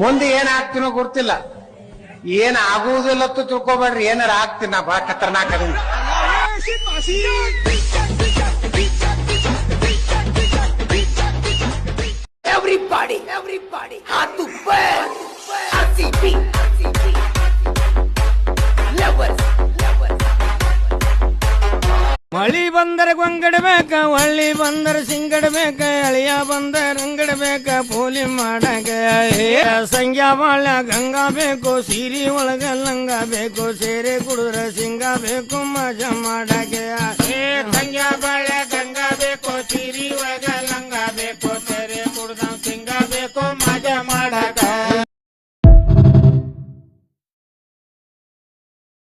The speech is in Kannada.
ಮುಂದೆ ಏನ್ ಆಗ್ತೀನೋ ಗೊತ್ತಿಲ್ಲ, ಏನ್ ಆಗುವುದಿಲ್ಲ ತಿಳ್ಕೊಬೇಡ್ರಿ. ಏನಾರ ಆಗ್ತೀನಿ ನಾ ಬಹಳ ಖತರ್ನಾಕ್ ಅದೀನಿ. Everybody, hot to burn. RCB, lovers. ಮಳಿ ಬಂದರೆ ಗೊಂಗಡಬೇಕ, ಒಳ್ಳಿ ಬಂದರೆ ಸಿಂಗಡಬೇಕ, ಅಳಿಯ ಬಂದರೆ ರಂಗಡಬೇಕ, ಪೋಲಿ ಮಾಡಕ. ಸಂಗ್ಯಾ ಬಾಳ ಗಂಗಾ ಬೇಕು, ಸೀರಿ ಒಳಗ ಲಂಗ ಬೇಕು, ಸೇರೆ ಕುಡುದ್ರ ಸಿಂಗ ಬೇಕು, ಮಜಾ ಮಾಡಕ. ಸಂಗ್ಯಾ ಬಾಳ ಗಂಗಾ ಬೇಕು, ಸೀರಿ ಒಳಗ